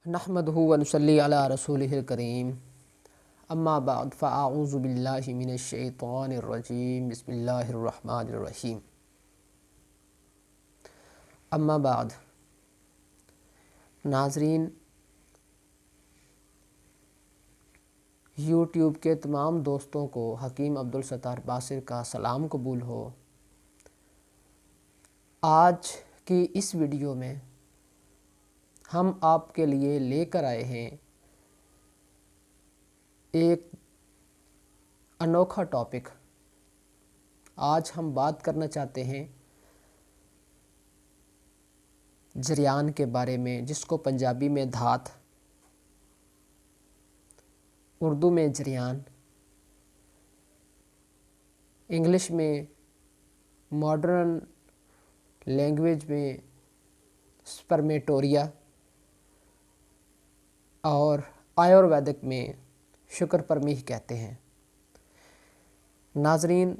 نحمدہ و نصلی علی رسولہ الکریم اما بعد فاعوذ باللہ من الشیطان الرجیم بسم اللہ الرحمن الرحیم اما بعد ناظرین، یوٹیوب کے تمام دوستوں کو حکیم عبدالستار باسر کا سلام قبول ہو۔ آج کی اس ویڈیو میں ہم آپ کے لیے لے کر آئے ہیں ایک انوکھا ٹاپک۔ آج ہم بات کرنا چاہتے ہیں جریان کے بارے میں، جس کو پنجابی میں دھات، اردو میں جریان، انگلش میں ماڈرن لینگویج میں سپرمیٹوریا اور آیورویدک میں شکر پرمیہ کہتے ہیں۔ ناظرین،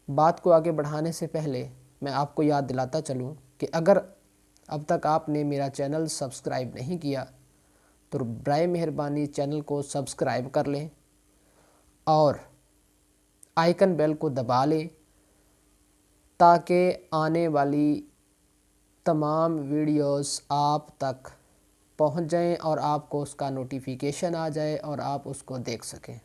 بات کو آگے بڑھانے سے پہلے میں آپ کو یاد دلاتا چلوں کہ اگر اب تک آپ نے میرا چینل سبسکرائب نہیں کیا تو برائے مہربانی چینل کو سبسکرائب کر لیں اور آئیکن بیل کو دبا لیں تاکہ آنے والی تمام ویڈیوز آپ تک پہنچ جائیں اور آپ کو اس کا نوٹیفیکیشن آ جائے اور آپ اس کو دیکھ سکیں۔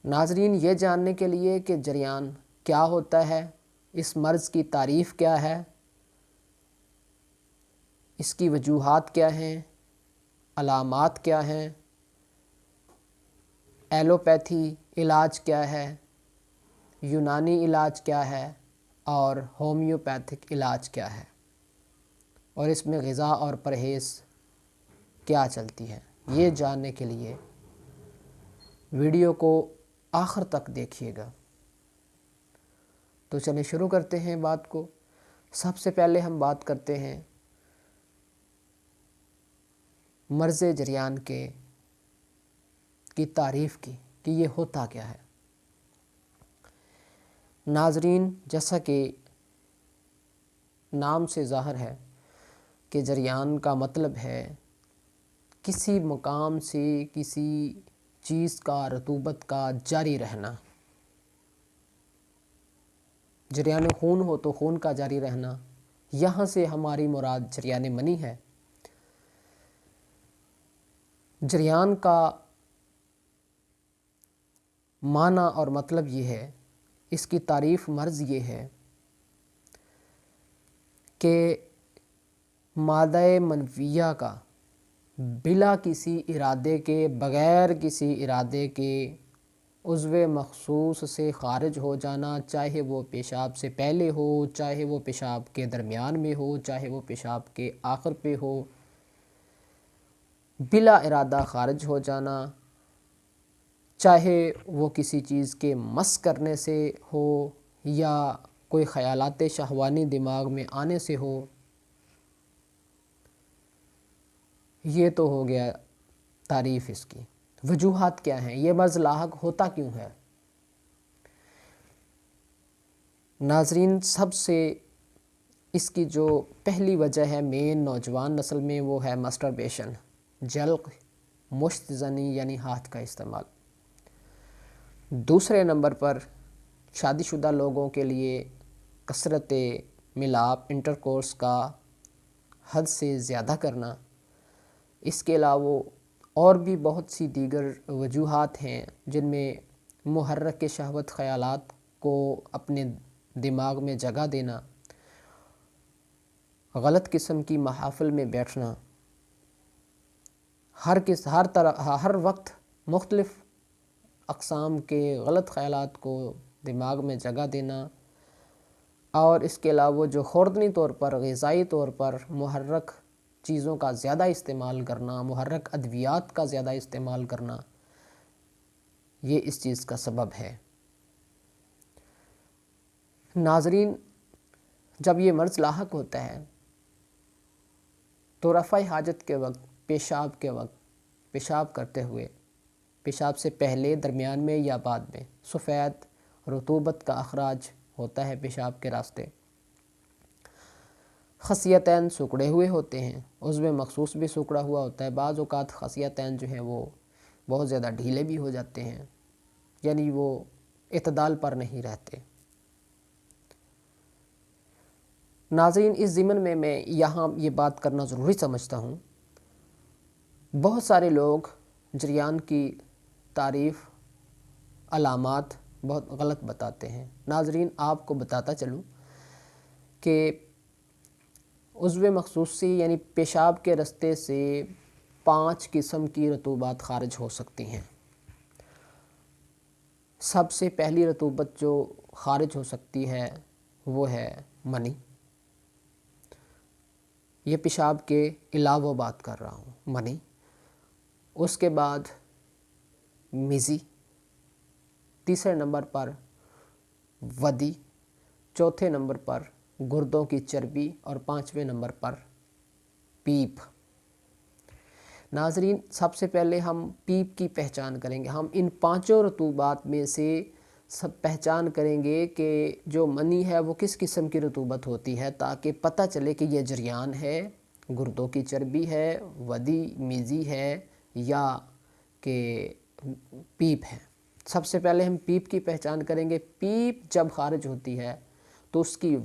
ناظرین، یہ جاننے کے لیے کہ جریان کیا ہوتا ہے، اس مرض کی تعریف کیا ہے، اس کی وجوہات کیا ہیں، علامات کیا ہیں، ایلوپیتھی علاج کیا ہے، یونانی علاج کیا ہے اور ہومیوپیتھک علاج کیا ہے، اور اس میں غذا اور پرہیز کیا چلتی ہے، یہ جاننے کے لیے ویڈیو کو آخر تک دیکھیے گا۔ تو چلیں شروع کرتے ہیں بات کو۔ سب سے پہلے ہم بات کرتے ہیں مرض جریان کی تعریف کی کہ یہ ہوتا کیا ہے۔ ناظرین، جیسا کہ نام سے ظاہر ہے کہ جریان کا مطلب ہے کسی مقام سے کسی چیز کا رطوبت کا جاری رہنا۔ جریان خون ہو تو خون کا جاری رہنا، یہاں سے ہماری مراد جریان منی ہے۔ جریان کا معنی اور مطلب یہ ہے، اس کی تعریف مرض یہ ہے کہ مادہ منویہ کا بلا کسی ارادے کے، بغیر کسی ارادے کے عضو مخصوص سے خارج ہو جانا، چاہے وہ پیشاب سے پہلے ہو، چاہے وہ پیشاب کے درمیان میں ہو، چاہے وہ پیشاب کے آخر پہ ہو، بلا ارادہ خارج ہو جانا، چاہے وہ کسی چیز کے مس کرنے سے ہو یا کوئی خیالات شہوانی دماغ میں آنے سے ہو۔ یہ تو ہو گیا تعریف اس کی۔ وجوہات کیا ہیں، یہ مرض لاحق ہوتا کیوں ہے؟ ناظرین، سب سے اس کی جو پہلی وجہ ہے مین نوجوان نسل میں، وہ ہے مسٹربیشن، جلق، مشت زنی یعنی ہاتھ کا استعمال۔ دوسرے نمبر پر شادی شدہ لوگوں کے لیے کثرت ملاپ، انٹرکورس کا حد سے زیادہ کرنا۔ اس کے علاوہ اور بھی بہت سی دیگر وجوہات ہیں جن میں محرک شہوت خیالات کو اپنے دماغ میں جگہ دینا، غلط قسم کی محافل میں بیٹھنا، ہر وقت مختلف اقسام کے غلط خیالات کو دماغ میں جگہ دینا، اور اس کے علاوہ جو خوردنی طور پر، غذائی طور پر محرک چیزوں کا زیادہ استعمال کرنا، محرک ادویات کا زیادہ استعمال کرنا، یہ اس چیز کا سبب ہے۔ ناظرین، جب یہ مرض لاحق ہوتا ہے تو رفع حاجت کے وقت، پیشاب کے وقت، پیشاب کرتے ہوئے، پیشاب سے پہلے، درمیان میں یا بعد میں سفید رطوبت کا اخراج ہوتا ہے پیشاب کے راستے۔ خصیتین سکڑے ہوئے ہوتے ہیں، عضو مخصوص بھی سکڑا ہوا ہوتا ہے، بعض اوقات خصیتین جو ہیں وہ بہت زیادہ ڈھیلے بھی ہو جاتے ہیں، یعنی وہ اعتدال پر نہیں رہتے۔ ناظرین، اس ضمن میں یہاں یہ بات کرنا ضروری سمجھتا ہوں، بہت سارے لوگ جریان کی تعریف، علامات بہت غلط بتاتے ہیں۔ ناظرین، آپ کو بتاتا چلوں کہ عضو مخصوصی یعنی پیشاب کے رستے سے 5 قسم کی رطوبات خارج ہو سکتی ہیں۔ سب سے پہلی رطوبت جو خارج ہو سکتی ہے وہ ہے منی۔ یہ پیشاب کے علاوہ بات کر رہا ہوں، منی۔ اس کے بعد مزی، تیسرے نمبر پر ودی، چوتھے نمبر پر گردوں کی چربی اور 5ویں نمبر پر پیپ۔ ناظرین، سب سے پہلے ہم پیپ کی پہچان کریں گے۔ ہم ان 5 رطوبات میں سے سب پہچان کریں گے کہ جو منی ہے وہ کس قسم کی رطوبت ہوتی ہے، تاکہ پتہ چلے کہ یہ جریان ہے، گردوں کی چربی ہے، ودی میزی ہے یا کہ پیپ ہے۔ سب سے پہلے ہم پیپ کی پہچان کریں گے۔ پیپ جب خارج ہوتی ہے تو اس کی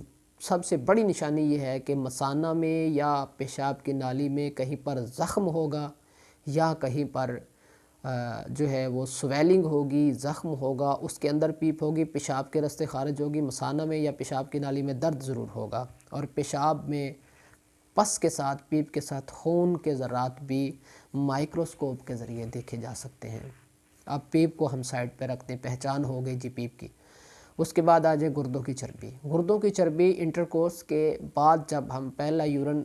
سب سے بڑی نشانی یہ ہے کہ مثانہ میں یا پیشاب کی نالی میں کہیں پر زخم ہوگا یا کہیں پر جو ہے وہ سویلنگ ہوگی، زخم ہوگا، اس کے اندر پیپ ہوگی، پیشاب کے رستے خارج ہوگی، مثانہ میں یا پیشاب کی نالی میں درد ضرور ہوگا، اور پیشاب میں پس کے ساتھ، پیپ کے ساتھ خون کے ذرات بھی مائکروسکوپ کے ذریعے دیکھے جا سکتے ہیں۔ اب پیپ کو ہم سائڈ پہ رکھتے ہیں، پہچان ہو گئی جی پیپ کی۔ اس کے بعد آ جائے گردوں کی چربی۔ گردوں کی چربی انٹرکورس کے بعد جب ہم پہلا یورن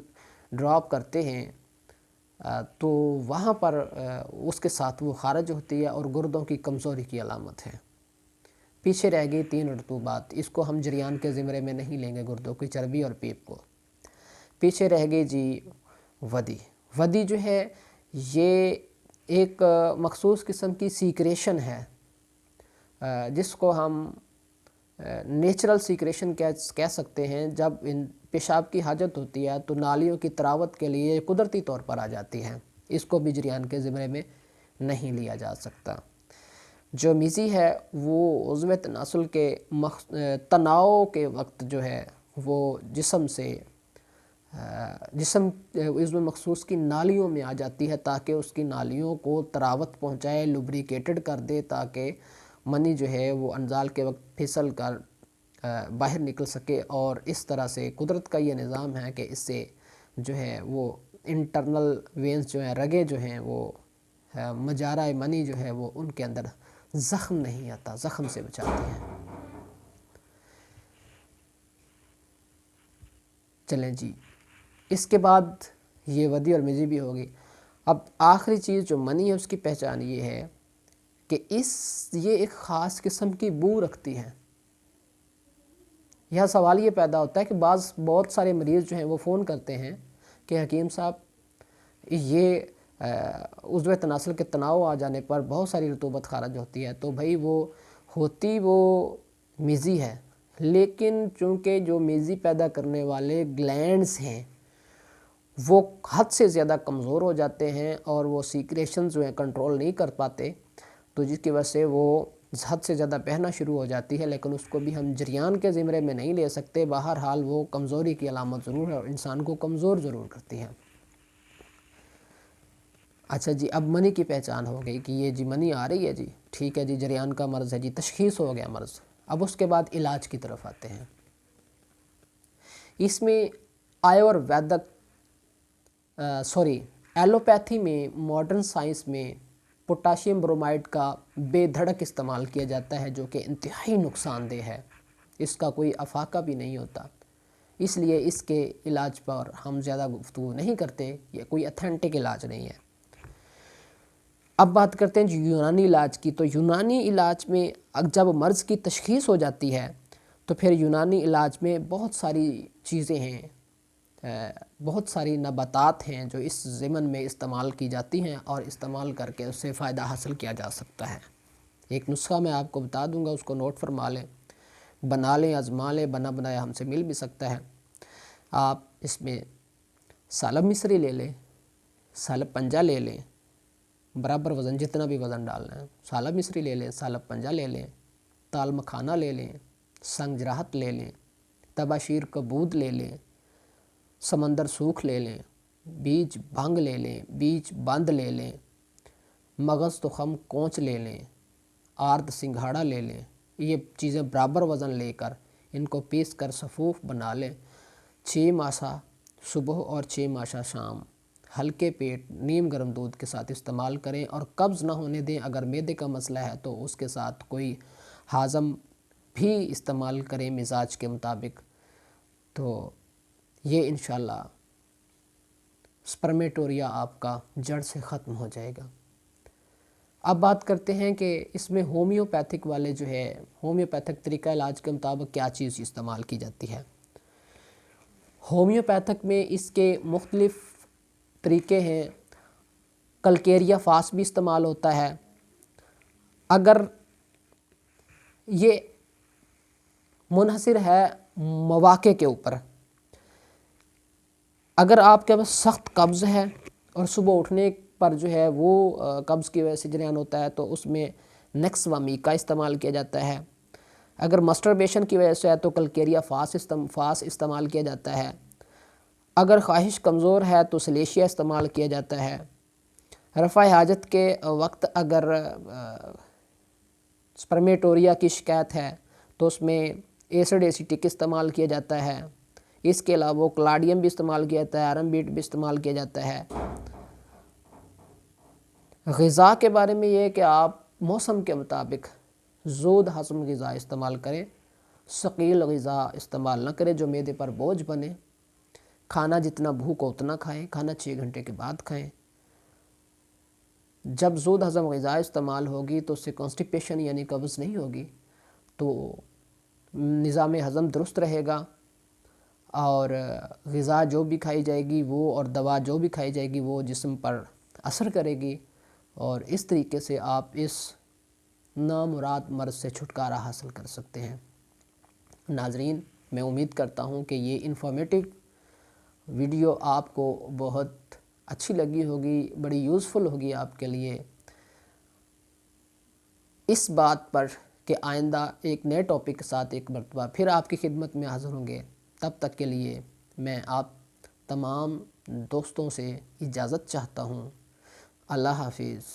ڈراپ کرتے ہیں تو وہاں پر اس کے ساتھ وہ خارج ہوتی ہے اور گردوں کی کمزوری کی علامت ہے۔ پیچھے رہ گئی 3 رطوبات، اس کو ہم جریان کے زمرے میں نہیں لیں گے، گردوں کی چربی اور پیپ کو۔ پیچھے رہ گئی جی ودی۔ ودی جو ہے یہ ایک مخصوص قسم کی سیکریشن ہے، جس کو ہم نیچرل سیکریشن کہہ سکتے ہیں۔ جب پیشاب کی حاجت ہوتی ہے تو نالیوں کی تراوت کے لیے قدرتی طور پر آ جاتی ہے، اس کو بھی جریان کے زمرے میں نہیں لیا جا سکتا۔ جو میزی ہے وہ عضو تناسل کے تناؤ کے وقت جو ہے وہ جسم عضو مخصوص کی نالیوں میں آ جاتی ہے، تاکہ اس کی نالیوں کو تراوت پہنچائے، لوبریکیٹڈ کر دے، تاکہ منی جو ہے وہ انزال کے وقت پھسل کر باہر نکل سکے۔ اور اس طرح سے قدرت کا یہ نظام ہے کہ اس سے جو ہے وہ انٹرنل وینز جو ہیں، رگیں جو ہیں وہ مجارہ منی جو ہے وہ ان کے اندر زخم نہیں آتا، زخم سے بچاتے ہیں۔ چلیں جی، اس کے بعد یہ ودی اور میزی بھی ہوگی۔ اب آخری چیز جو منی ہے اس کی پہچان یہ ہے کہ یہ ایک خاص قسم کی بو رکھتی ہے۔ یہاں سوال یہ پیدا ہوتا ہے کہ بہت سارے مریض جو ہیں وہ فون کرتے ہیں کہ حکیم صاحب یہ عضو تناسل کے تناؤ آ جانے پر بہت ساری رطوبت خارج ہوتی ہے، تو بھائی وہ میزی ہے، لیکن چونکہ جو میزی پیدا کرنے والے گلینڈز ہیں وہ حد سے زیادہ کمزور ہو جاتے ہیں اور وہ سیکریشن جو ہیں کنٹرول نہیں کر پاتے، تو جس کی وجہ سے وہ حد سے زیادہ بہنا شروع ہو جاتی ہے، لیکن اس کو بھی ہم جریان کے زمرے میں نہیں لے سکتے۔ بہرحال وہ کمزوری کی علامت ضرور ہے اور انسان کو کمزور ضرور کرتی ہے۔ اچھا جی، اب منی کی پہچان ہو گئی کہ یہ جی منی آ رہی ہے جی، ٹھیک ہے جی، جریان کا مرض ہے جی، تشخیص ہو گیا مرض۔ اب اس کے بعد علاج کی طرف آتے ہیں۔ اس میں ایلوپیتھی میں، ماڈرن سائنس میں پوٹاشیم برومائڈ کا بے دھڑک استعمال کیا جاتا ہے، جو کہ انتہائی نقصان دہ ہے، اس کا کوئی افاقہ بھی نہیں ہوتا، اس لیے اس کے علاج پر ہم زیادہ گفتگو نہیں کرتے، یہ کوئی اتھینٹک علاج نہیں ہے۔ اب بات کرتے ہیں یونانی علاج کی۔ تو یونانی علاج میں جب مرض کی تشخیص ہو جاتی ہے تو پھر یونانی علاج میں بہت ساری چیزیں ہیں، بہت ساری نباتات ہیں جو اس ضمن میں استعمال کی جاتی ہیں اور استعمال کر کے اس سے فائدہ حاصل کیا جا سکتا ہے۔ ایک نسخہ میں آپ کو بتا دوں گا، اس کو نوٹ فرما لیں، بنا لیں، آزما لیں، بنا بنایا ہم سے مل بھی سکتا ہے۔ آپ اس میں سالب مصری لے لیں، سالب پنجہ لے لیں، برابر وزن جتنا بھی وزن ڈالنا ہے، سالب مصری لے لیں، سالب پنجہ لے لیں، تال مکھانہ لے لیں، سنگ جراحت لے لیں، تباشیر کبود لے لیں، سمندر سوکھ لے لیں، بیج بھنگ لے لیں، بیج بند لے لیں، مغز تخم کونچ لے لیں، آرد سنگھاڑا لے لیں۔ یہ چیزیں برابر وزن لے کر ان کو پیس کر صفوف بنا لیں۔ 6 ماسہ صبح اور 6 ماسہ شام ہلکے پیٹ نیم گرم دودھ کے ساتھ استعمال کریں، اور قبض نہ ہونے دیں۔ اگر معدے کا مسئلہ ہے تو اس کے ساتھ کوئی ہاضم بھی استعمال کریں مزاج کے مطابق، تو یہ انشاءاللہ سپرمیٹوریا آپ کا جڑ سے ختم ہو جائے گا۔ اب بات کرتے ہیں کہ اس میں ہومیوپیتھک والے جو ہے، ہومیوپیتھک طریقہ علاج کے مطابق کیا چیز استعمال کی جاتی ہے۔ ہومیوپیتھک میں اس کے مختلف طریقے ہیں۔ کلکیریا فاس بھی استعمال ہوتا ہے۔ اگر یہ منحصر ہے مواقع کے اوپر، اگر آپ کے پاس سخت قبض ہے اور صبح اٹھنے پر جو ہے وہ قبض کی وجہ سے جریان ہوتا ہے تو اس میں نیکس وامیکا استعمال کیا جاتا ہے۔ اگر مسٹربیشن کی وجہ سے ہے تو کلکیریا فاس استعمال کیا جاتا ہے۔ اگر خواہش کمزور ہے تو سلیشیا استعمال کیا جاتا ہے۔ رفع حاجت کے وقت اگر سپرمیٹوریا کی شکایت ہے تو اس میں ایسڈ ایسیٹک استعمال کیا جاتا ہے۔ اس کے علاوہ کلاڈیم بھی استعمال کیا جاتا ہے، آرم بیٹ بھی استعمال کیا جاتا ہے۔ غذا کے بارے میں یہ ہے کہ آپ موسم کے مطابق زود ہضم غذا استعمال کریں، ثقیل غذا استعمال نہ کریں جو معدے پر بوجھ بنے۔ کھانا جتنا بھوک ہو اتنا کھائیں، کھانا 6 گھنٹے کے بعد کھائیں۔ جب زود ہضم غذا استعمال ہوگی تو اس سے کانسٹیپیشن یعنی قبض نہیں ہوگی، تو نظام ہضم درست رہے گا، اور غذا جو بھی کھائی جائے گی وہ اور دوا جو بھی کھائی جائے گی وہ جسم پر اثر کرے گی، اور اس طریقے سے آپ اس نامراد مرض سے چھٹکارا حاصل کر سکتے ہیں۔ ناظرین، میں امید کرتا ہوں کہ یہ انفارمیٹیو ویڈیو آپ کو بہت اچھی لگی ہوگی، بڑی یوزفل ہوگی آپ کے لیے، اس بات پر کہ آئندہ ایک نئے ٹاپک کے ساتھ ایک مرتبہ پھر آپ کی خدمت میں حاضر ہوں گے۔ تب تک کے لیے میں آپ تمام دوستوں سے اجازت چاہتا ہوں۔ اللہ حافظ۔